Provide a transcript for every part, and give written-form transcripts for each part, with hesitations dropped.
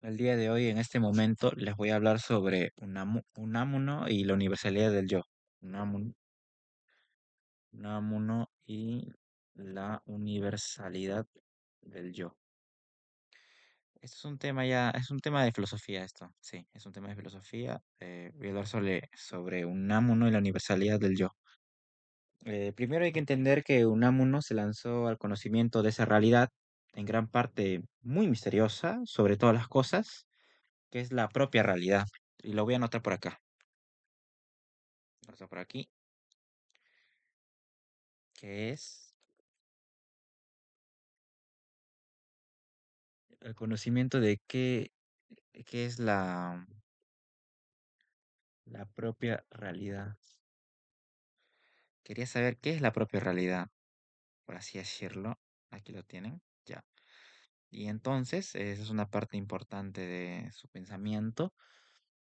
El día de hoy, en este momento, les voy a hablar sobre Unamuno y la universalidad del yo. Unamuno, Unamuno y la universalidad del yo. Esto es un tema es un tema de filosofía esto, sí, es un tema de filosofía. Voy a hablar sobre Unamuno y la universalidad del yo. Primero hay que entender que Unamuno se lanzó al conocimiento de esa realidad, en gran parte muy misteriosa sobre todas las cosas, que es la propia realidad. Y lo voy a anotar por acá. Vamos por aquí, que es el conocimiento de qué es la propia realidad. Quería saber qué es la propia realidad, por así decirlo. Aquí lo tienen, ya. Y entonces, esa es una parte importante de su pensamiento.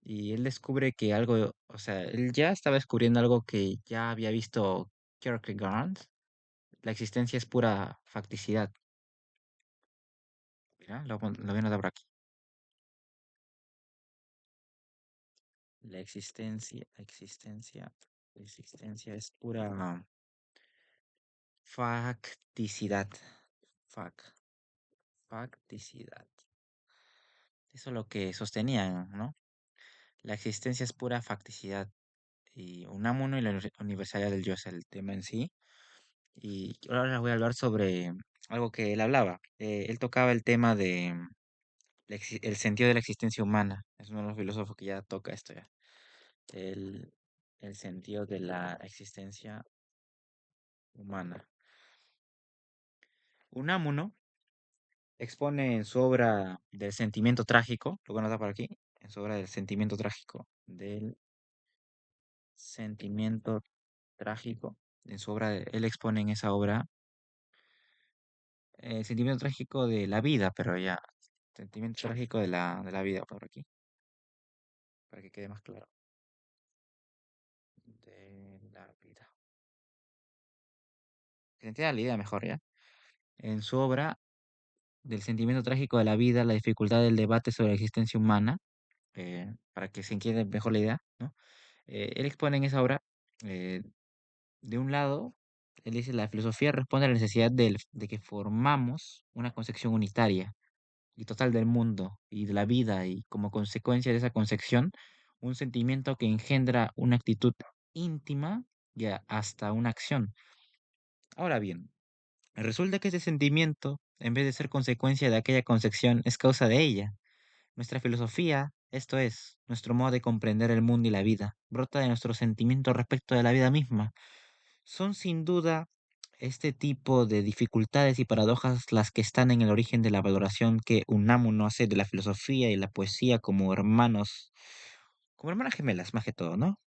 Y él descubre que algo, o sea, él ya estaba descubriendo algo que ya había visto Kierkegaard. La existencia es pura facticidad. Mira, lo voy a anotar por aquí. La existencia es pura facticidad. Fac, facticidad. Eso es lo que sostenían, ¿no? La existencia es pura facticidad. Y Unamuno y la universalidad del yo es el tema en sí. Y ahora les voy a hablar sobre algo que él hablaba. Él tocaba el tema de el sentido de la existencia humana. Es uno de los filósofos que ya toca esto ya. El, el sentido de la existencia humana. Unamuno expone en su obra del sentimiento trágico, lo voy a anotar por aquí, en su obra del sentimiento trágico, en su obra, él expone en esa obra el sentimiento trágico de la vida, pero ya, sentimiento trágico de la vida por aquí, para que quede más claro, de la vida. Que se entienda la idea mejor, ¿ya? En su obra del sentimiento trágico de la vida, la dificultad del debate sobre la existencia humana, para que se entienda mejor la idea, ¿no? Él expone en esa obra, eh, de un lado, él dice, la filosofía responde a la necesidad de que formamos una concepción unitaria y total del mundo y de la vida y como consecuencia de esa concepción, un sentimiento que engendra una actitud íntima y hasta una acción. Ahora bien, resulta que ese sentimiento, en vez de ser consecuencia de aquella concepción, es causa de ella. Nuestra filosofía, esto es, nuestro modo de comprender el mundo y la vida, brota de nuestro sentimiento respecto de la vida misma. Son sin duda este tipo de dificultades y paradojas las que están en el origen de la valoración que Unamuno hace de la filosofía y la poesía como hermanas gemelas más que todo, ¿no?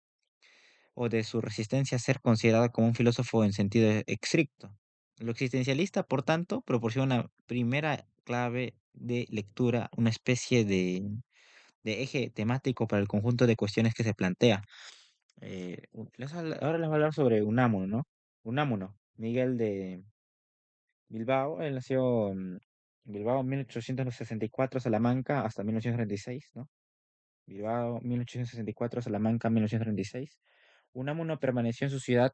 O de su resistencia a ser considerada como un filósofo en sentido estricto. Lo existencialista, por tanto, proporciona una primera clave de lectura, una especie de eje temático para el conjunto de cuestiones que se plantea. Ahora les voy a hablar sobre Unamuno, ¿no? Unamuno, Miguel de Bilbao, él nació en Bilbao en 1864, Salamanca hasta 1936, ¿no? Bilbao 1864, Salamanca 1936. Unamuno permaneció en su ciudad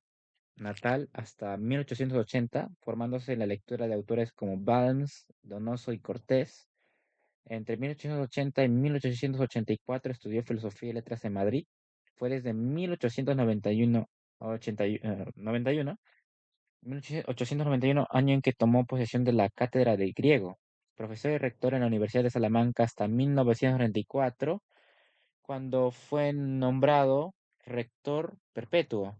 natal hasta 1880, formándose en la lectura de autores como Balmes, Donoso y Cortés. Entre 1880 y 1884 estudió Filosofía y Letras en Madrid. Fue desde 1891 a 1891, año en que tomó posesión de la cátedra de griego. Profesor y rector en la Universidad de Salamanca hasta 1994, cuando fue nombrado rector perpetuo.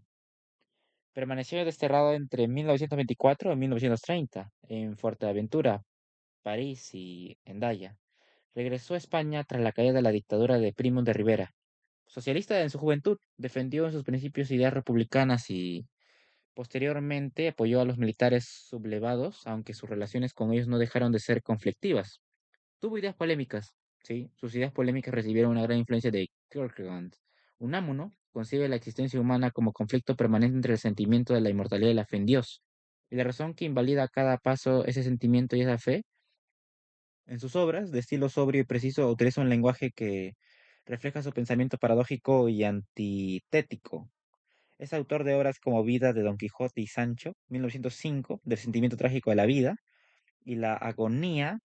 Permaneció desterrado entre 1924 y 1930 en Fuerteventura, París y Hendaya. Regresó a España tras la caída de la dictadura de Primo de Rivera. Socialista en su juventud, defendió en sus principios ideas republicanas y posteriormente apoyó a los militares sublevados, aunque sus relaciones con ellos no dejaron de ser conflictivas. Tuvo ideas polémicas, sí, sus ideas polémicas recibieron una gran influencia de Kierkegaard. Unamuno concibe la existencia humana como conflicto permanente entre el sentimiento de la inmortalidad y la fe en Dios. Y la razón que invalida a cada paso ese sentimiento y esa fe En sus obras, de estilo sobrio y preciso, utiliza un lenguaje que refleja su pensamiento paradójico y antitético. Es autor de obras como Vida de Don Quijote y Sancho, 1905, del sentimiento trágico de la vida, y La agonía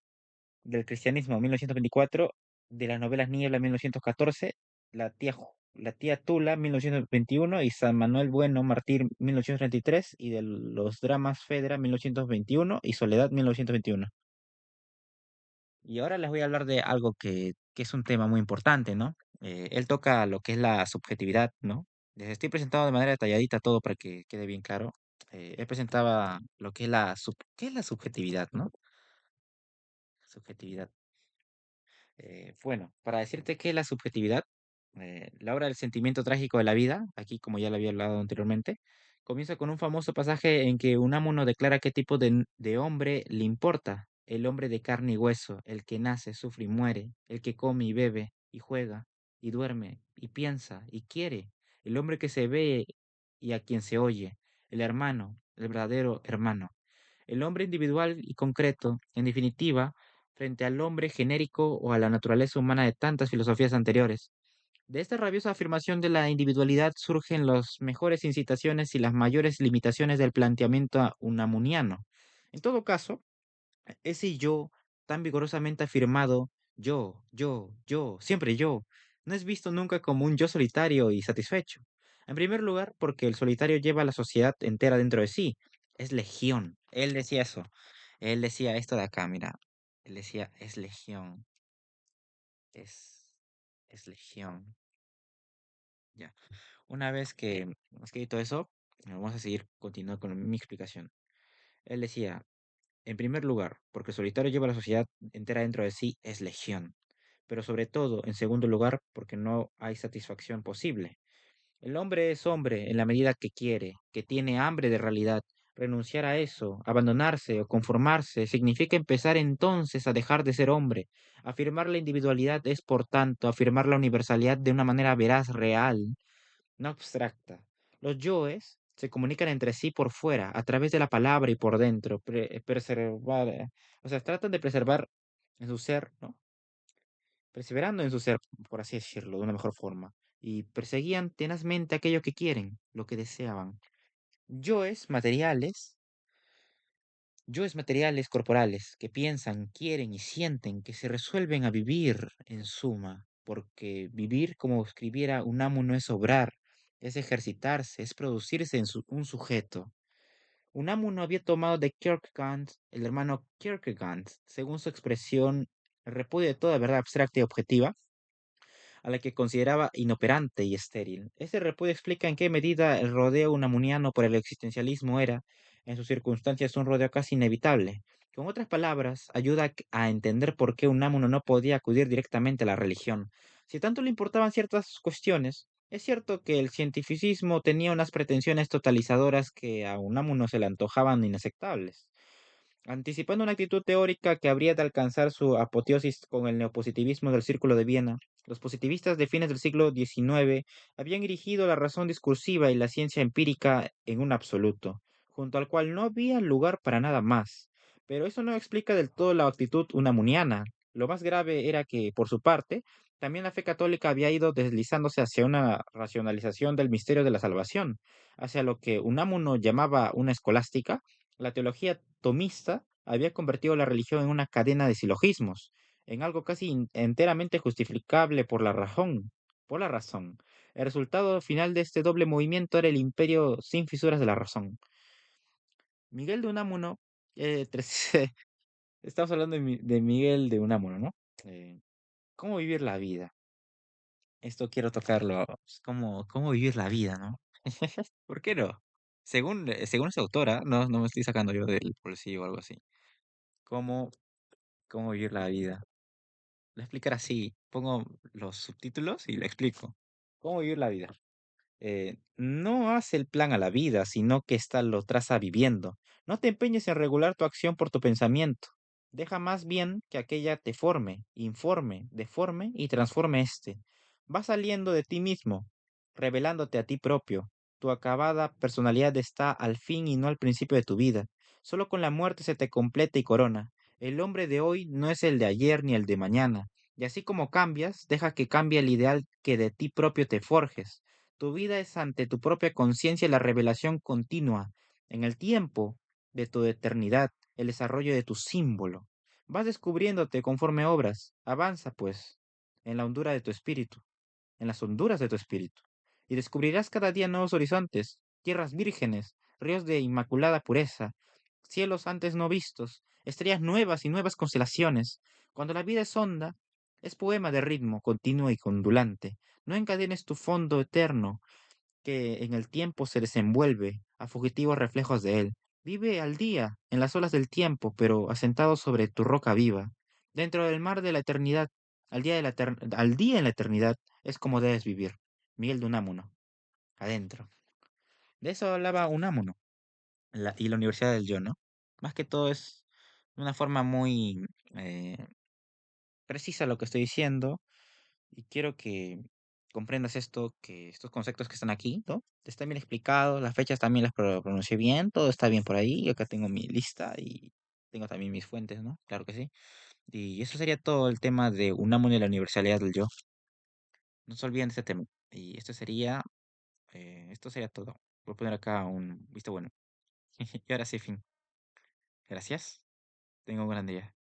del cristianismo, 1924, de las novelas Niebla, 1914, La tía Tula, 1921, y San Manuel Bueno, Mártir, 1933, y de los dramas Fedra, 1921, y Soledad, 1921. Y ahora les voy a hablar de algo que es un tema muy importante, ¿no? Él toca lo que es la subjetividad, ¿no? Les estoy presentando de manera detalladita todo para que quede bien claro. Él presentaba lo que es ¿qué es la subjetividad, ¿no? Subjetividad. Bueno, para decirte qué es la subjetividad, la obra del sentimiento trágico de la vida, aquí como ya lo había hablado anteriormente, comienza con un famoso pasaje en que Unamuno declara qué tipo de hombre le importa: el hombre de carne y hueso, el que nace, sufre y muere, el que come y bebe y juega y duerme y piensa y quiere, el hombre que se ve y a quien se oye, el hermano, el verdadero hermano, el hombre individual y concreto, en definitiva, frente al hombre genérico o a la naturaleza humana de tantas filosofías anteriores. De esta rabiosa afirmación de la individualidad surgen las mejores incitaciones y las mayores limitaciones del planteamiento unamuniano. En todo caso, ese yo tan vigorosamente afirmado, yo, siempre yo, no es visto nunca como un yo solitario y satisfecho. En primer lugar, porque el solitario lleva a la sociedad entera dentro de sí. Es legión. Él decía eso. Él decía esto de acá, mira. Él decía, es legión. Es, es legión. Ya. Una vez que he escrito eso, vamos a seguir continuando con mi explicación. Él decía, en primer lugar, porque el solitario lleva a la sociedad entera dentro de sí, es legión. Pero sobre todo, en segundo lugar, porque no hay satisfacción posible. El hombre es hombre en la medida que quiere, que tiene hambre de realidad. Renunciar a eso, abandonarse o conformarse, significa empezar entonces a dejar de ser hombre. Afirmar la individualidad es, por tanto, afirmar la universalidad de una manera veraz, real, no abstracta. Los yoes se comunican entre sí por fuera, a través de la palabra y por dentro, preservar, o sea, tratan de preservar en su ser, ¿no? Perseverando en su ser, por así decirlo, de una mejor forma, y perseguían tenazmente aquello que quieren, lo que deseaban. Yoes materiales, yoes materiales corporales, que piensan, quieren y sienten, que se resuelven a vivir en suma, porque vivir, como escribiera Unamuno, es obrar, es ejercitarse, es producirse en un sujeto. Unamuno había tomado de Kierkegaard, el hermano Kierkegaard, según su expresión, el repudio de toda verdad abstracta y objetiva, a la que consideraba inoperante y estéril. Ese repudio explica en qué medida el rodeo unamuniano por el existencialismo era, en sus circunstancias, un rodeo casi inevitable. Con otras palabras, ayuda a entender por qué Unamuno no podía acudir directamente a la religión. Si tanto le importaban ciertas cuestiones, es cierto que el cientificismo tenía unas pretensiones totalizadoras que a Unamuno se le antojaban inaceptables. Anticipando una actitud teórica que habría de alcanzar su apoteosis con el neopositivismo del Círculo de Viena, los positivistas de fines del siglo XIX habían erigido la razón discursiva y la ciencia empírica en un absoluto, junto al cual no había lugar para nada más. Pero eso no explica del todo la actitud unamuniana. Lo más grave era que, por su parte, también la fe católica había ido deslizándose hacia una racionalización del misterio de la salvación, hacia lo que Unamuno llamaba una escolástica. La teología tomista había convertido la religión en una cadena de silogismos, en algo casi enteramente justificable por la razón, por la razón. El resultado final de este doble movimiento era el imperio sin fisuras de la razón. Miguel de Unamuno, estamos hablando de Miguel de Unamuno, ¿no? ¿Cómo vivir la vida? Esto quiero tocarlo, pues, cómo vivir la vida, ¿no? ¿Por qué no? Según esa autora, no me estoy sacando yo del bolsillo o algo así. ¿Cómo cómo vivir la vida? Lo voy a explicar así. Pongo los subtítulos y lo explico. ¿Cómo vivir la vida? No hace el plan a la vida, sino que ésta lo traza viviendo. No te empeñes en regular tu acción por tu pensamiento. Deja más bien que aquella te forme, informe, deforme y transforme éste. Va saliendo de ti mismo, revelándote a ti propio. Tu acabada personalidad está al fin y no al principio de tu vida. Solo con la muerte se te completa y corona. El hombre de hoy no es el de ayer ni el de mañana. Y así como cambias, deja que cambie el ideal que de ti propio te forjes. Tu vida es ante tu propia conciencia la revelación continua, en el tiempo de tu eternidad, el desarrollo de tu símbolo. Vas descubriéndote conforme obras. Avanza, pues, en la hondura de tu espíritu, en las honduras de tu espíritu. Y descubrirás cada día nuevos horizontes, tierras vírgenes, ríos de inmaculada pureza, cielos antes no vistos, estrellas nuevas y nuevas constelaciones. Cuando la vida es honda, es poema de ritmo continuo y ondulante. No encadenes tu fondo eterno, que en el tiempo se desenvuelve a fugitivos reflejos de él. Vive al día, en las olas del tiempo, pero asentado sobre tu roca viva. Dentro del mar de la eternidad, al día en la eternidad, es como debes vivir. Miguel de Unamuno, adentro. De eso hablaba Unamuno y la Universidad del Yo, ¿no? Más que todo es de una forma muy eh, precisa lo que estoy diciendo y quiero que comprendas esto, que estos conceptos que están aquí, ¿no? Están bien explicados, las fechas también las pronuncié bien, todo está bien por ahí, y acá tengo mi lista y tengo también mis fuentes, ¿no? Claro que sí. Y eso sería todo el tema de Unamuno y la Universalidad del Yo. No se olviden de este tema. Y esto sería todo. Voy a poner acá un visto bueno. Y ahora sí, fin. Gracias. Tengo un gran día.